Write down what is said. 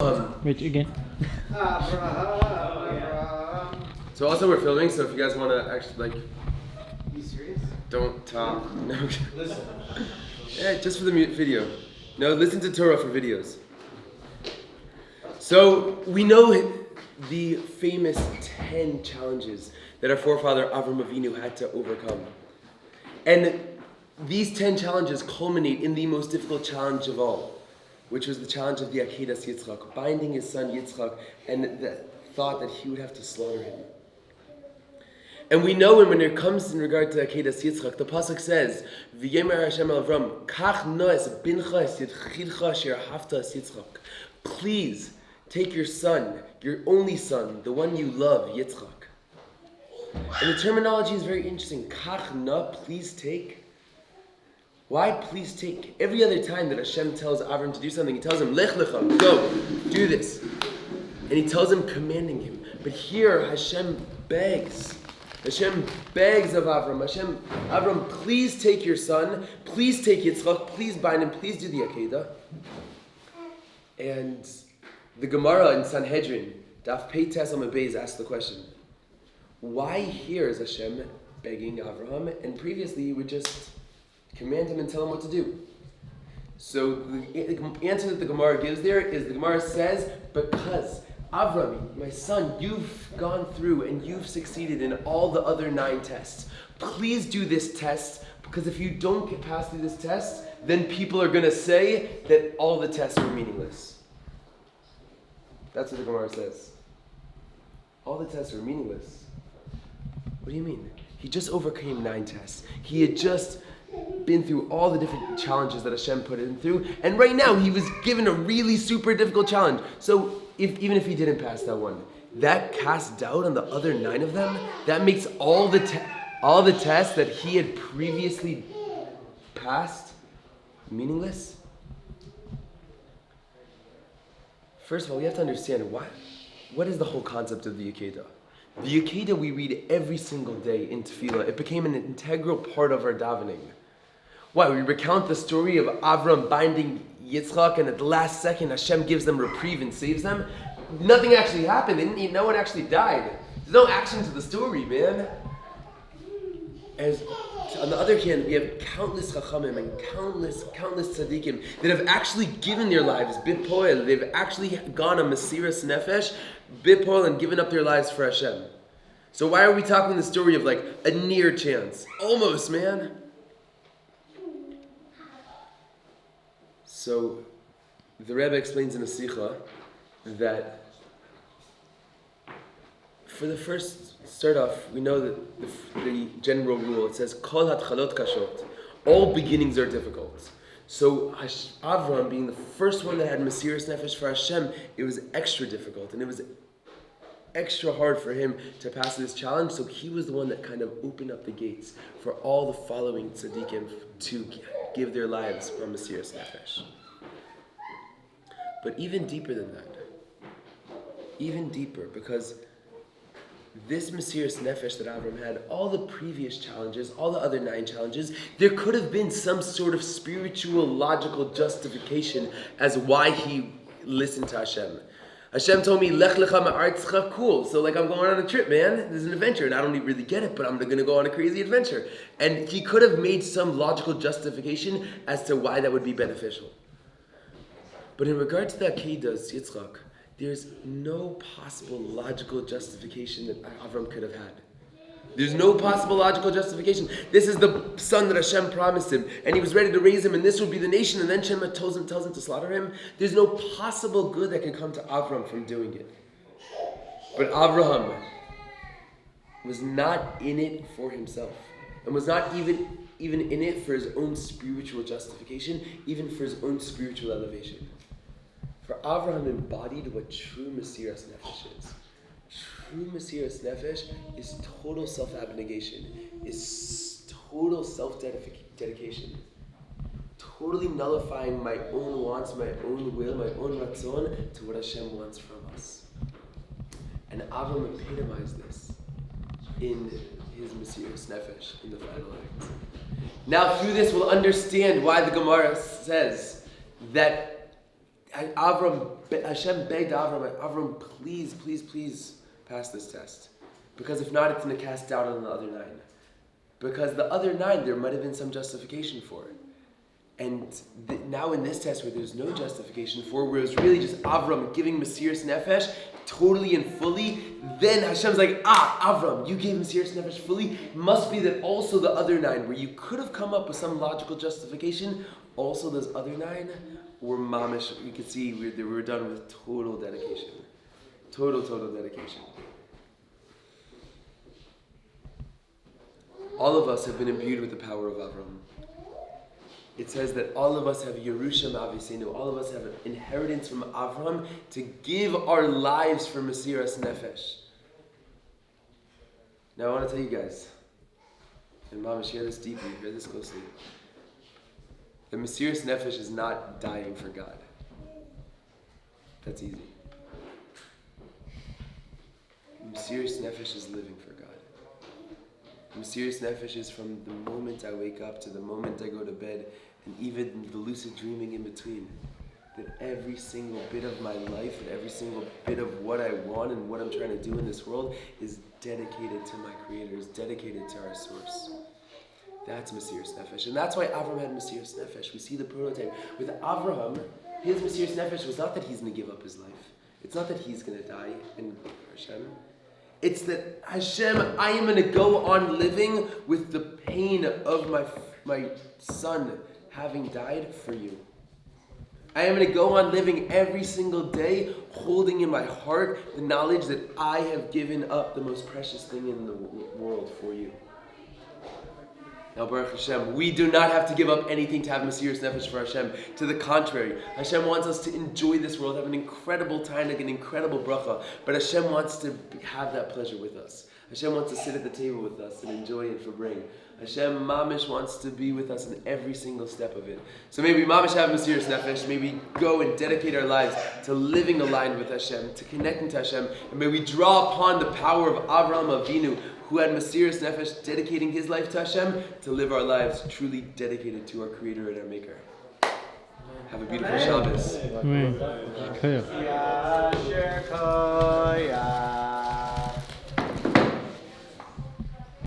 Wait, again. So also we're filming, so if you guys want to actually You serious? don't talk. No. Listen. Yeah, just for the video. No, listen to Torah for videos. So we know the famous 10 challenges that our forefather Avraham Avinu had to overcome. And these 10 challenges culminate in the most difficult challenge of all, which was the challenge of the Akedas Yitzchak, binding his son Yitzchak, and the thought that he would have to slaughter him. And we know when it comes in regard to Akedas Yitzchak, the pasuk says, "V'yemer Hashem el Avraham, kach noes bincha es yitchidcha asher ahavta es Yitzchak." Please take your son, your only son, the one you love, Yitzchak. And the terminology is very interesting. Kach na, please take. Why please take? Every other time that Hashem tells Avram to do something, he tells him, Lech lecha, go, do this. And he tells him, commanding him. But here, Hashem begs. Hashem begs of Avram. Avram, please take your son. Please take Yitzchak. Please bind him. Please do the Akedah. And the Gemara in Sanhedrin, Daf Pei Tes Amud Beis, asks the question, why here is Hashem begging Avraham? And previously he would just command him and tell him what to do. So the answer that the Gemara gives there is, the Gemara says, because Avraham, my son, you've gone through and you've succeeded in all the other 9 tests. Please do this test, because if you don't get past through this test, then people are going to say that all the tests were meaningless. That's what the Gemara says. All the tests were meaningless. What do you mean? He just overcame 9 tests. He had just been through all the different challenges that Hashem put him through, and right now he was given a really super difficult challenge. So even if he didn't pass that one, that casts doubt on the other 9 of them. That makes all the tests that he had previously passed meaningless. First of all, we have to understand what is the whole concept of the Akedah. The Akedah we read every single day in Tefillah. It became an integral part of our davening. Why? We recount the story of Avram binding Yitzchak, and at the last second Hashem gives them reprieve and saves them. Nothing actually happened. No one actually died. There's no action to the story, man. As on the other hand, we have countless chachamim and countless tzaddikim that have actually given their lives bipoil. They've actually gone a mesiras nefesh, bipoil, and given up their lives for Hashem. So why are we talking the story of like a near chance? Almost, man. So the Rebbe explains in a Sikha that for the first start off, we know that the general rule, it says, Kol hatchalot kashot. All beginnings are difficult. So Avraham, being the first one that had mesiras nefesh for Hashem, it was extra difficult, and it was extra hard for him to pass this challenge. So he was the one that kind of opened up the gates for all the following tzaddikim to give their lives for mesiras nefesh. But even deeper than that, even deeper, because this mesiras nefesh that Avraham had, all the previous challenges, all the other 9 challenges, there could have been some sort of spiritual, logical justification as why he listened to Hashem. Hashem told me, Lech lecha ma'artzcha, cool. So like, I'm going on a trip, man. There's an adventure, and I don't really get it, but I'm going to go on a crazy adventure. And he could have made some logical justification as to why that would be beneficial. But in regard to the Akedas Yitzchak, there's no possible logical justification that Avram could have had. There's no possible logical justification. This is the son that Hashem promised him, and he was ready to raise him, and this would be the nation, and then Hashem tells him to slaughter him. There's no possible good that can come to Avram from doing it. But Avraham was not in it for himself, and was not even in it for his own spiritual justification, even for his own spiritual elevation. For Avraham embodied what true mesiras nefesh is. True mesiras nefesh is total self-abnegation, is total self-dedication, totally nullifying my own wants, my own will, my own ratzon to what Hashem wants from us. And Avraham epitomized this in his mesiras nefesh in the final act. Now through this we'll understand why the Gemara says that Hashem begged Avram, please, please, please pass this test. Because if not, it's going to cast doubt on the other 9. Because the other 9, there might have been some justification for it. And now in this test where there's no justification for it, where it was really just Avram giving Mesiras Nefesh totally and fully, then Hashem's like, Avram, you gave Mesiras Nefesh fully. Must be that also the other 9, where you could have come up with some logical justification, also those other 9 were mamish. You could see we were done with total dedication. Total dedication. All of us have been imbued with the power of Avraham. It says that all of us have Yerusha Ma'avisenu. All of us have an inheritance from Avraham to give our lives for Mesiras Nefesh. Now I want to tell you guys, and Mama, share this deeply, hear this closely. The Mesiras Nefesh is not dying for God. That's easy. Mesiras Nefesh is living for God. Mesiras Nefesh is from the moment I wake up to the moment I go to bed, and even the lucid dreaming in between. That every single bit of my life, and every single bit of what I want and what I'm trying to do in this world is dedicated to my Creator, is dedicated to our source. That's Mesiras Nefesh. And that's why Avraham had Mesiras Nefesh. We see the prototype. With Avraham, his Mesiras Nefesh was not that he's going to give up his life. It's not that he's going to die in Hashem. It's that Hashem, I am going to go on living with the pain of my son having died for you. I am going to go on living every single day, holding in my heart the knowledge that I have given up the most precious thing in the world for you. Now, Baruch Hashem, we do not have to give up anything to have Mesiras Nefesh for Hashem. To the contrary, Hashem wants us to enjoy this world, have an incredible time, like an incredible bracha. But Hashem wants to have that pleasure with us. Hashem wants to sit at the table with us and enjoy it for bring. Hashem Mamish wants to be with us in every single step of it. So maybe Mamish have Mesiras Nefesh, maybe go and dedicate our lives to living aligned with Hashem, to connecting to Hashem, and may we draw upon the power of Avraham Avinu, who had Mesiras Nefesh, dedicating his life to Hashem, to live our lives truly dedicated to our Creator and our Maker. Have a beautiful Shabbos. Amen.